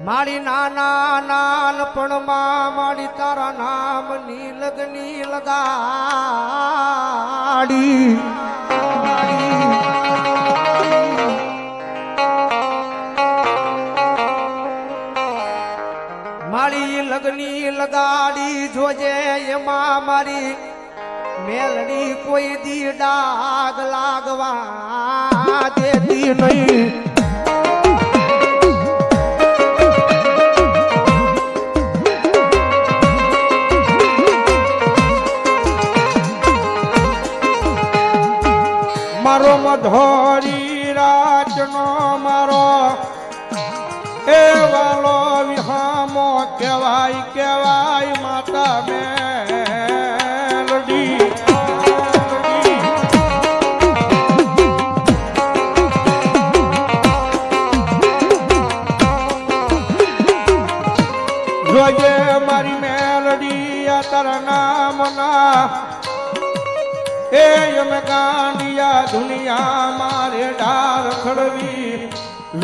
મારી નાના નાનપણમાં મારી તારા નામ નીલગની લગાડી મારી લગની લગાડી જોજે એમાં મારી મેલડી કોઈ દી ડાગ લાગવા દેતી નહીં. મારો મધોરી રાતનો મારો એ વાલો વિહામો કહેવાય કહેવાય માતા મેલડી. જોજે મારી મેલડી આ તારા નામના એ અમે ગાંડિયા દુનિયા મારે ડાર ખડવી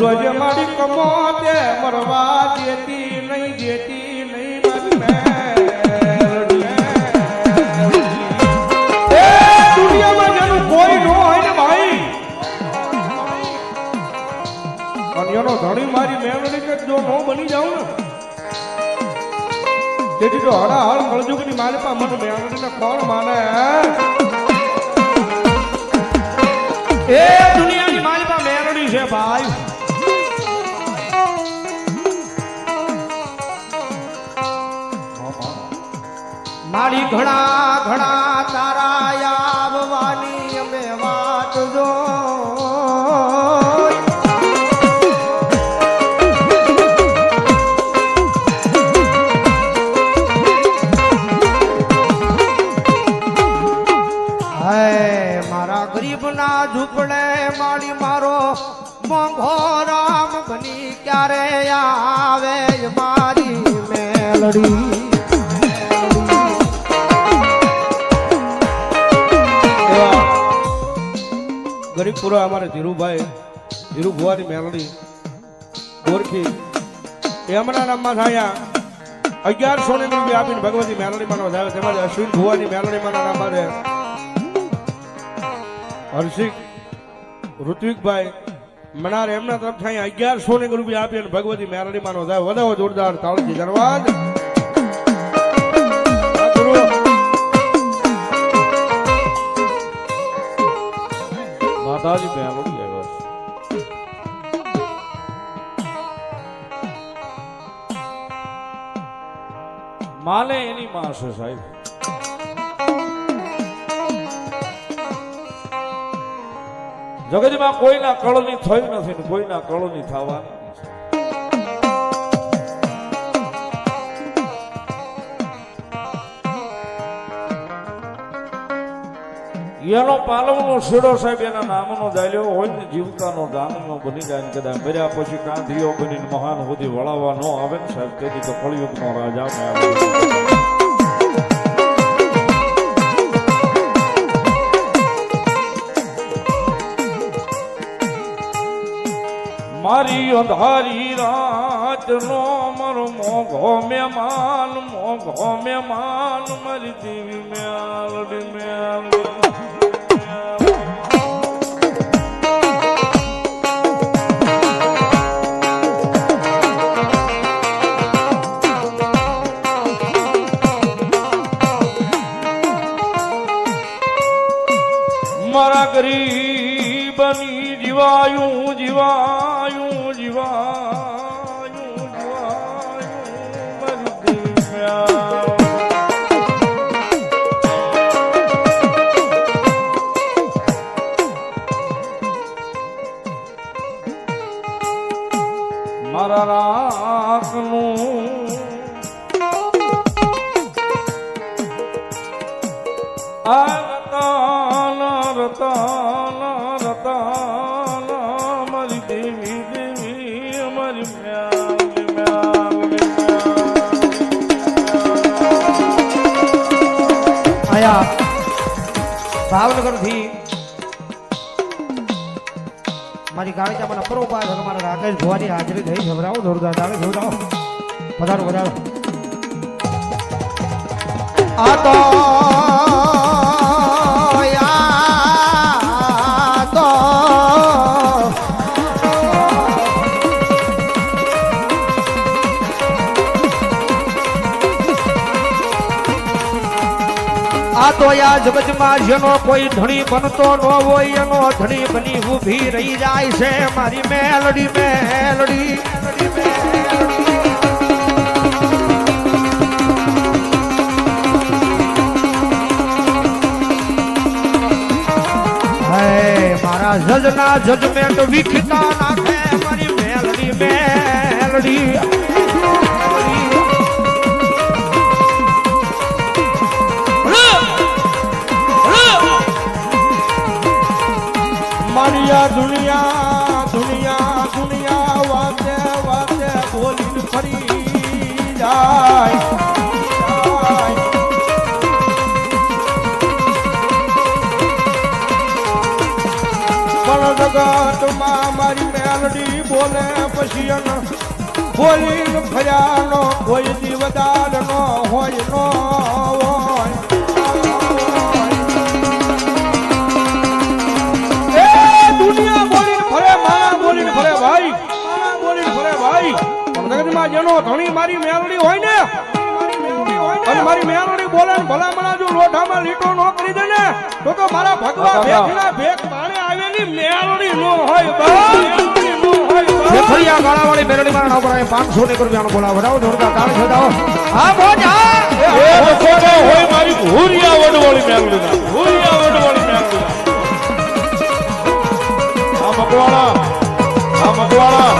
રોજે મારી કમોતે મરવા દેતી નહીં મારી મેલડી. એ દુનિયામાં જેનું કોઈ ન હોય ને ભાઈ અને એનો ધણી મારી મેલડી કે જો ન બની જાઉં ને તેથી તો હળાહળ કળજુગની મારી પા મને મેલડીને કોણ માને. એ દુનિયાની માલિકા મેલડી છે ભાઈ. મારી ઘણા ઘણા તારા આવવાની અમે વાત જો ગરીબના ઝૂંપડે માડી મારો મોંઘો રામ બની ક્યારે આવે મારી મેલડી. ગરીબપુરા અમારે ધીરુભાઈ ધીરુ ભુવાની મેલડી ગોરખી એ હમણાં નામમાં થયા 1100 રૂપિયા આપીને ભગવતી મેલડી માં વધારે તેમાં અશ્વિન ભુવાની મેલડી માં નામમાં છે હર્ષિક ઋત્વિકભાઈ મનાર એમના તરફ થાય 1100 રૂપિયા આપી અને ભગવતી મેલડી માં વધાવો જોરદાર તાળથી ધન્યવાદ. માતાજી મેલડી માલે એની માં છે સાહેબ. જગતમાં કોઈના કળની થઈ નથી ને કોઈના કળની થવાની એનો પાલવનો શેડો સાહેબ એના નામનો દાલ્યો હોય ને જીવતાનો દાનનો બની જાય ને કદાચ મર્યા પછી કાંધીઓ બનીને મહાન સુધી વળાવવા ન આવે ને સાહેબ તેથી તો કળિયુગનો રાજા મારી અંધારી રાતનો મારો મોઘો મહેમાન મારી દેવી મેલડી. મારા ગરીબની જીવાયું મારા રાખનું રતાના મારી દેવી અમારી આયા ભાવનગર થી મારી ગાડી મને પરોપા છે મારા રાકેશ ભુવાની હાજરી થઈ જવરાવો જોરદાર તાળે જોરદાર વધારો વધારો આ તો તો યા જગતમાં જેનો કોઈ ધણી બનતો ન હોય એનો ધણી બની ઊભી રહી જાય છે મારી મેલડી મેલડી હે મારા જજના જજમેન્ટ વિખતા નાખે મારી મેલડી મેલડી દુનિયા દુનિયા દુનિયા વાતે વાતે બોલીને ફરી જાય પણ જગતમાં મારી મેલડી બોલે પછી બોલીને ફર્યાનો કોઈ દીવદાર નો હોય નો હોય દુનિયા બોલીને ફરે મારા બોલીને ફરે ભાઈ મારા બોલીને ફરે ભાઈ પણ જગતમાં જેનો ધણી મારી મેલડી હોય ને અને મારી મેલડી બોલે ને ભલામણા જો લોઢામાં લીટો ન કરી દે ને તો મારા ભગવા ભેખના ભેખ માણે આવેલી મેલડી નો હોય ભાઈ મેલડી નો હોય ભાઈ ફરિયા ગાળાવાળી મેલડી મારા નામ પર 500 ની રૂપિયાનો બોલાવો વડાવો જોરદાર તાળી છોડાવો હા બોજા એ છોડો હોય મારી ભૂરિયા વડવાળી મેલડી ના ભૂરિયા વડવાળી મેલડી મગવાળા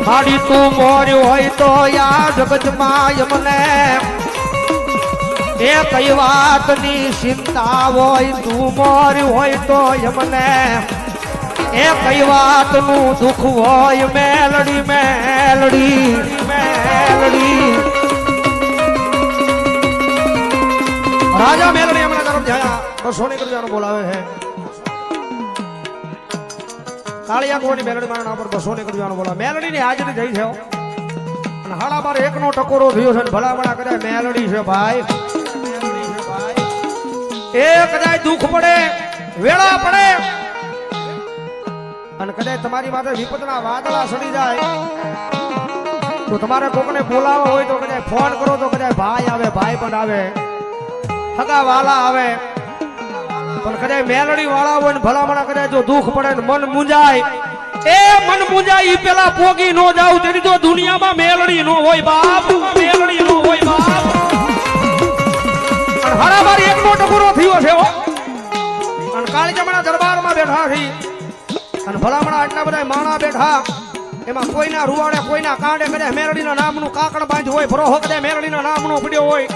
માડી તું મોર્યો હોય તો યા જગતમાં યમને એ કઈ વાતની ચિંતા હોય તું મોર્યો હોય તો યમને એ કઈ વાતનું દુઃખ હોય મેલડી મેલડી મેલડી રાજા મેલડી હમણાં તરફ જાય 200 ની રૂપિયાનો બોલાવે છે કાળિયા કોની મેલડી મારા નામ પર 200 ની રૂપિયાનો બોલાવે મેલડી ની હાજરી થઈ છે અને હાડા બાર એકનો ટકોરો થયો છે ભલામણા કદાચ મેલડી છે ભાઈ એ કદાચ દુઃખ પડે વેળા પડે અને કદાચ તમારી માથે વિપતના વાદળા સડી જાય તો તમારે કોકને બોલાવો હોય તો કદાચ ફોન કરો તો કદાચ ભાઈ આવે ભાઈ પણ આવે હગા વાલા આવે પણ કદાચ મેલડી વાળા હોય ને ભલામણા કદાચ જો દુઃખ પડે ને મન મૂંઝાય એ મન મૂંઝાય ઈ પેલા પોગી નો જાવ તેની તો દુનિયામાં મેલડી નો હોય બાપ મેલડી નો હોય બાપ અને હરાબારી એકનો ટકોરો થયો છે હો અને કાળીજામણા દરબારમાં બેઠા છે અને ભલામણા આટલા બધા માણા બેઠા એમાં કોઈના રૂવાડે કોઈના કાંડે કદાચ મેલડીના નામનું કાકડ બાંધ હોય ભરોહો કદાચ મેલડીના નામનો પડ્યો હોય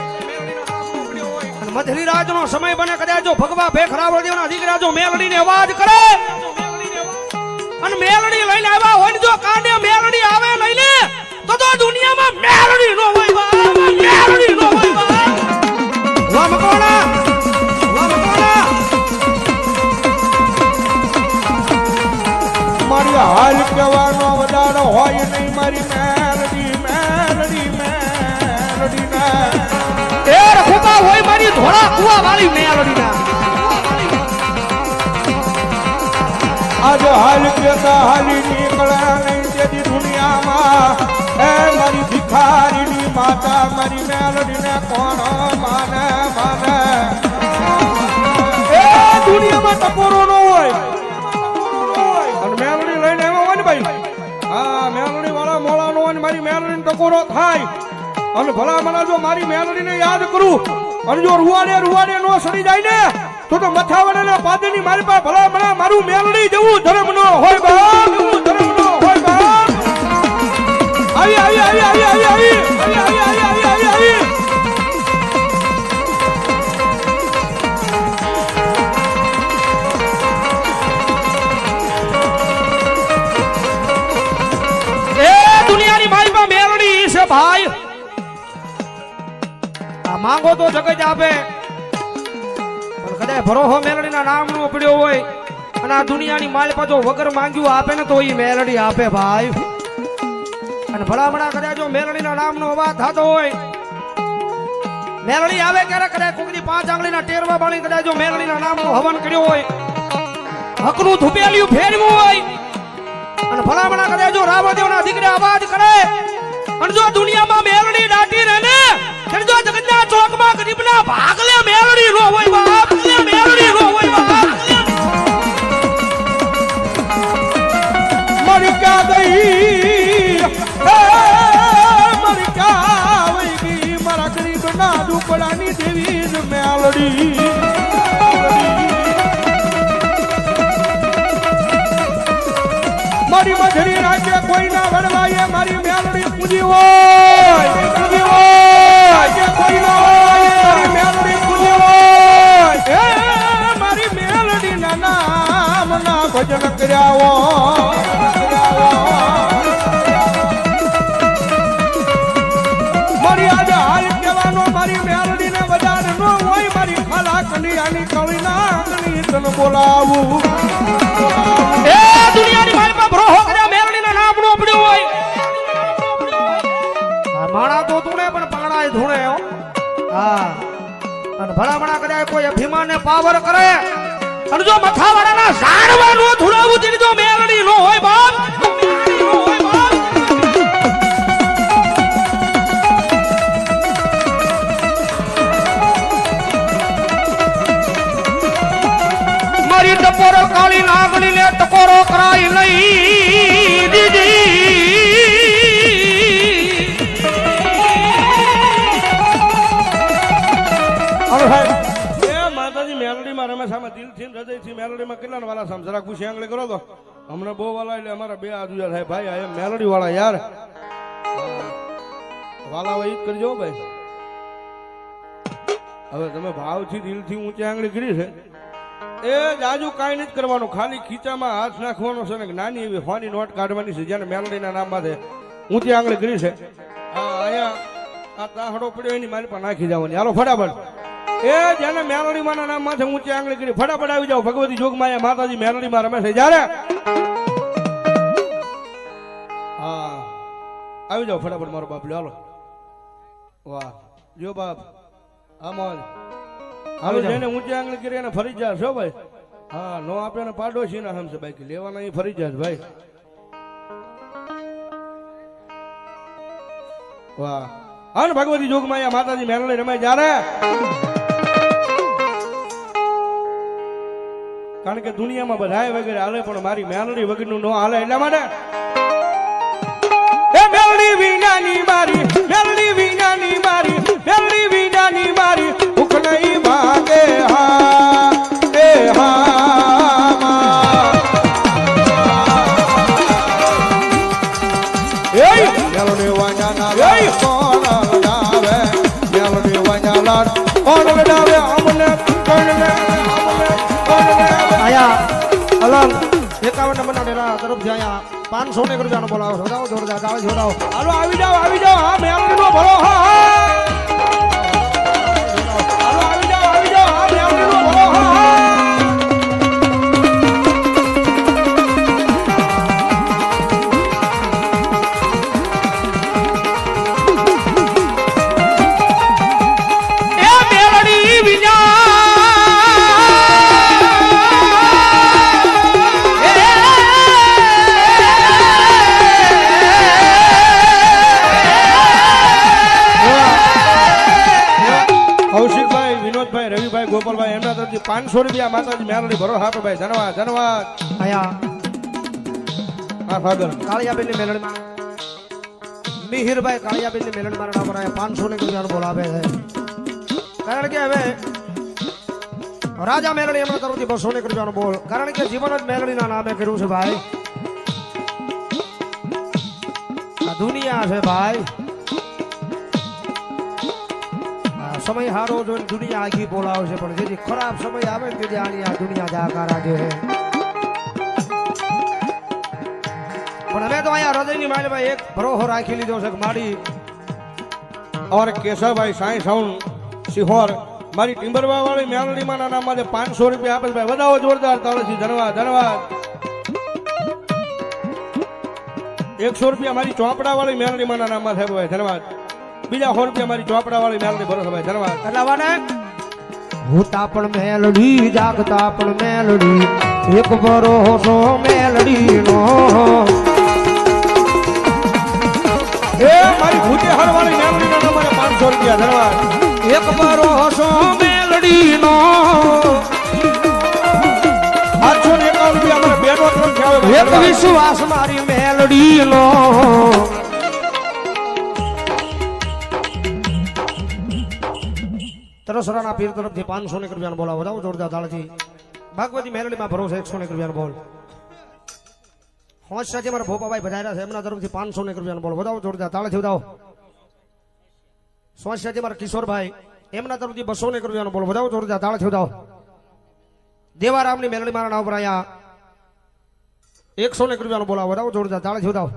મધરી રાજનો સમય બને કદાચ જો ભગવા ભેખ રાવળદેવના દીકરા જો મેલડીને અવાજ કરે અને મેલડી લઈને આવ્યા હોય જો કાંડે મેલડી આવે લઈને તો દુનિયામાં મેલડી નો હોય બાપ મેલડી નો હોય બાપ વામકોણા મારી હાલ કહેવાનો વધારો હોય નહીં મારી મેલડી મેલડી મેલડી ના એ રખુકા હોય મારી ધોળા કુવા વાળી મેલડીના આજ હાલ કેતા હાલી નીકળ્યા નહીં તેથી દુનિયામાં એ મારી ભિખારીની માતા મારી મેલડીને કોણ માને માને એ દુનિયામાં ટકોરો નો હોય અને મેલડી લઈને આવ્યો હોય ને ભાઈ હા મેલડી વાળા મોળા નો હોય મારી મેલડીને ટકોરો થાય અને ભલામણા જો મારી મેલડીને યાદ કરું અને જો રૂવાડે નો સડી જાય ને તો મથાવડે પાદની મારી પાસે ભલામણા મારું મેલડી જેવું ધર્મ નો હોય બાપ એવું ધર્મ નો હોય બાપ આવી આવી આવી આવી આવી આવી આવી આવી આવી આવી એ દુનિયાની મારી પાસે મેલડી છે ભાઈ માંગો તો જગત આપે પણ કદાચ ભરોહો મેલડીના નામનો પડ્યો હોય અને આ દુનિયાની માલ પાછો વગર માંગ્યું આપે ને તો ઈ મેલડી આપે ભાઈ. અને ભલામણા કર્યા જો મેલડીના નામનો અવાજ થતો હોય, મેલડી આવે ક્યારે કદાચ કોકની 5 આંગળીના ટેરવા બાળી કદાચ જો મેલડીના નામનો હવન કર્યો હોય, હકનું ધુપેલિયું ફેરવું હોય, અને ભલામણા કર્યા જો રાવણદેવના દીકરા અવાજ કરે, અને જો દુનિયામાં મેલડી દાટી રહે ને, ત્યારે જો જગતના ચોકમાં ગરીબના ભાગલે મેલડી નો હોય બાપ, મેલડી નો હોય બાપ. મરી ક્યાં ગઈ, મરી ક્યાં વઈ ગઈ મારા ગરીબના ઝૂંપડાની દેવી જ મેલડી. મારી મધરી રાજ્ય કોઈના વડવાએ મારી મેલડી પૂજી હોય, પૂજી હોય, કોઈના વડવાએ મારી મેલડી પૂજી હોય, મારી મેલડી ના નામના ભજન કર્યા હોય. મારી આજે હાલ કહેવાનો મારી મેલડી ને વધારે નો હોય, મારી ખાલા કલિયાની કવિના તન બોલાવું. એ દુનિયાની માલમાં ભરોહો કર્યા મેલડીના નામનો પડ્યો હોય, આ માણા તો તુણે પણ પાણાય ધૂણે હો. હા, અને ભલામણા કર્યા કોઈ અભિમાનને પાવર કરે, અને જો મથાવાળાના ઝાડવાનું ધૂળાવું તેની જો મેલડી નો હોય બાપ, મેલડી નો હોય બાપ. મારી ટપોરો કાળી નાગણીને ટકોરો કરાઈ લઈ દીધી. માતાજી મેલડીમાં રમે સામે દિલથી હૃદયથી મેલડીમાં કેટલા વાલા સામ જરા ખુશી આંગળી કરો તો હમણાં બહુ વાલા એટલે અમારા બે આદુયા થાય ભાઈ. આ મેલડી વાળા યાર વાલા હોય ઈ જ કરજો ભાઈ. હવે તમે ભાવથી દિલથી ઊંચી આંગળી કરી છે એ જાજુ કાંઈ નથી કરવાનું, ખાલી ખીચામાં હાથ નાખવાનો છે ને નાની એવી હોની નોટ કાઢવાની છે જેને મેલડીના નામ માથે ઊંચી આંગળી કરી છે. અહીંયા આ તાહડો પડ્યો એની મારી પર નાખી જવાની. હાલો ફટાફટ એ જેને મેલડીમાના નામ માથે ઊંચી આંગળી કરી ફટાફટ આવી જાવ. ભગવતી જોગમાયા માતાજી મેલડીમાં રમે છે જ્યારે. હા આવી જાવ ફટાફટ મારો બાપ લ્યો. હાલો વાહ જો બાપ આમાં હાલો જેને ઊંચી આંગળી કરી એને ફરી જાય છો ભાઈ. હા નો આપે ને પાડોશી ના હમશે બાકી લેવાના એ ફરી જાય ભાઈ. વાહ હા ને ભગવતી જોગમાયા માતાજી મેલડી રમે જ્યારે. કારણ કે દુનિયામાં બધાય વગેરે હાલે પણ મારી મેલડી વગરનું નો હાલે. એટલા માટે એ મેલડી વિનાની મારી, મેલડી વિનાની મારી, મેલડી વિનાની મારી ભૂખ નહીં ભાગે. હા એ હા એ મેલડી વાજાના કોણ લડાવે, મેલડી વાજાના કોણ લડાવે અમને કોણ લડાવે આયા અલંગ 51 નંબરના ડેરા તરફથી આયા 500 ને કરજાનો બોલાવો. જોડાવો જોરદાર ગાવ જોડાવો. હાલો આવી જાઓ આવી જાઓ. હા મેલડી નો ભરો. હા હાલો આવી જાઓ આવી જાઓ. હા મેલડી નો ભરો. એ મેલડી વિના કૌશિકભાઈ, વિનોદભાઈ, રવિભાઈ, ગોપાલભાઈ એમના તરફથી 500 રૂપિયા માતાજી મેલડી ભરો. હા ભાઈ ધન્યવાદ ધન્યવાદ. આયા હા સાગર કાળિયાબેન ની મેલડીમાં મિહિરભાઈ કાળિયાબેન ની મેલડીમાં નામ પર 500 ને કરજાનો બોલાવે છે. કારણ કે હવે રાજા મેલડી એમના તરફથી 200 ને કરજાનો બોલ. કારણ કે જીવન જ મેલડીના નામે કર્યું છે ભાઈ. આ દુનિયા છે ભાઈ. સમય હારો જોઈને દુનિયા આગી બોલાવે છે, પણ જેથી ખરાબ સમય આવે ને તેથી આની આ દુનિયા જાકાર આજે છે. પણ હવે તો અહીંયા હૃદયની માલભાઈ એક ભરોહો રાખી લીધો છે કે માડી और केशवभाई साई साउंड सिहोर મારી ટિમ્બરવા વાળી મેલડી માના નામ માટે 500 રૂપિયા આપે છે ભાઈ વધાવો જોરદાર તાળીથી ધન્યવાદ ધન્યવાદ 100 રૂપિયા મારી ચોપડા વાળી મેલડી માના નામ માં થાય ભાઈ ધન્યવાદ બીજા 100 રૂપિયા મારી ચોપડા વાળી મેલડી ભરો ભાઈ ધન્યવાદ કરલાવાને હોતા પણ મેલડી જાગતા પણ મેલડી એક ભરોસો મેલડી નો એ મારી ભૂતે હર વાળી મેલડી ના નામ માટે 500 રૂપિયા ધન્યવાદ એક ભરોસો મેલડી નો 851 રૂપિયા અમારે બેનો ત્રણ થયા હોય એક વિશ્વાસ મારી મેલડી નો તરસરાના પીર તરફથી 500 ને રૂપિયાનો બોલાવો વધાવો જોરદાર તાળથી ભાગવતી મેલડીમાં ભરોસે 100 ને રૂપિયાનો બોલ હોંસાજી મારા ભોપાભાઈ વધાર્યા છે એમના તરફથી 500 ને રૂપિયાનો બોલ વધાવો જોરદાર તાળથી વધાવો હોંસાજી મારા કિશોરભાઈ એમના તરફથી 200 ને રૂપિયાનો બોલ વધાવો જોરદાર તાળથી વધાવો દેવારામની મેલડી મારા નામ પર આયા 100 ને રૂપિયાનો બોલાવો વધાવો જોરદાર તાળથી વધાવો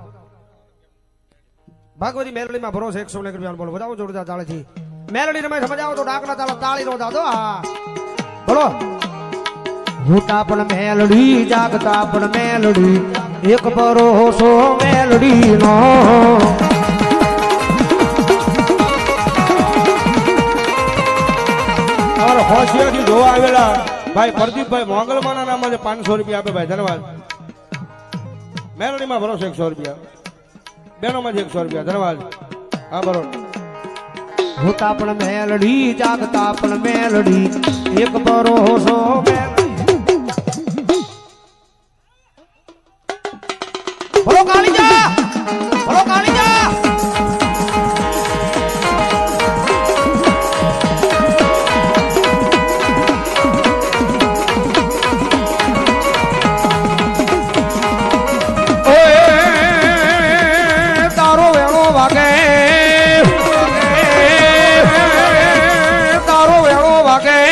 ભાગવતી મેલડીમાં ભરોસે 100 ને રૂપિયાનો બોલ વધાવો જોરદાર તાળથી મેલડી તમે સમજાવો તો ડાકના તાળા તાળી નો દાદો હા બોલો હોતા પણ મેલડી જાગતા પણ મેલડી એક ભરોસો મેલડી નો અમારા હોશિયારથી જોવા આવેલા ભાઈ પ્રદીપભાઈ મોંગલમાના નામ માટે 500 રૂપિયા આપે ભાઈ ધન્યવાદ મેલડીમાં ભરોસે 100 રૂપિયા બેનોમાંથી 100 રૂપિયા ધન્યવાદ હા બરોબર હોતા પણ મેલડી જાગતા પણ મેલડી એક ભરોસો બોલો કાળીજા બોલો કાળીજા તારો વેણો વાગે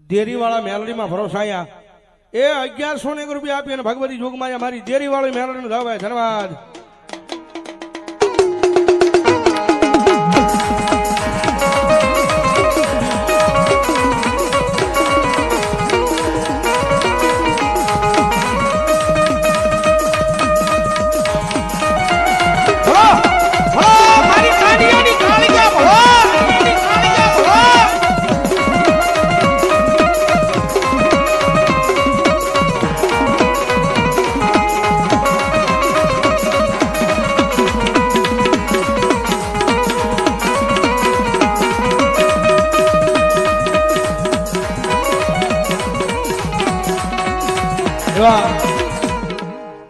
દેરીવાળા મેલડીમાં ભરોસા આયા એ 1100 ને રૂપિયા આપી અને ભગવતી જોગમાં મારી દેરીવાળી મેલડીનો ભાઈ ધન્યવાદ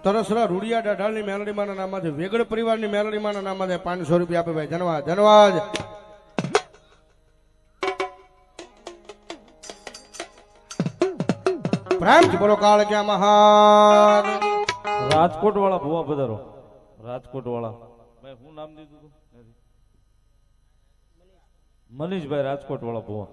તરસરા રૂડિયા ડાઢાલની મેલડીમાના નામમાંથી વેગડ પરિવારની મેલડીમાના નામમાંથી 500 રૂપિયા આપે ભાઈ ધન્યવાદ ધન્યવાદ પ્રેમથી બોલો કાળ ક્યાં મહાન રાજકોટ વાળા ભુવા પધારો રાજકોટ વાળા ભાઈ શું નામ દીધું મનીષભાઈ રાજકોટ વાળા ભુવા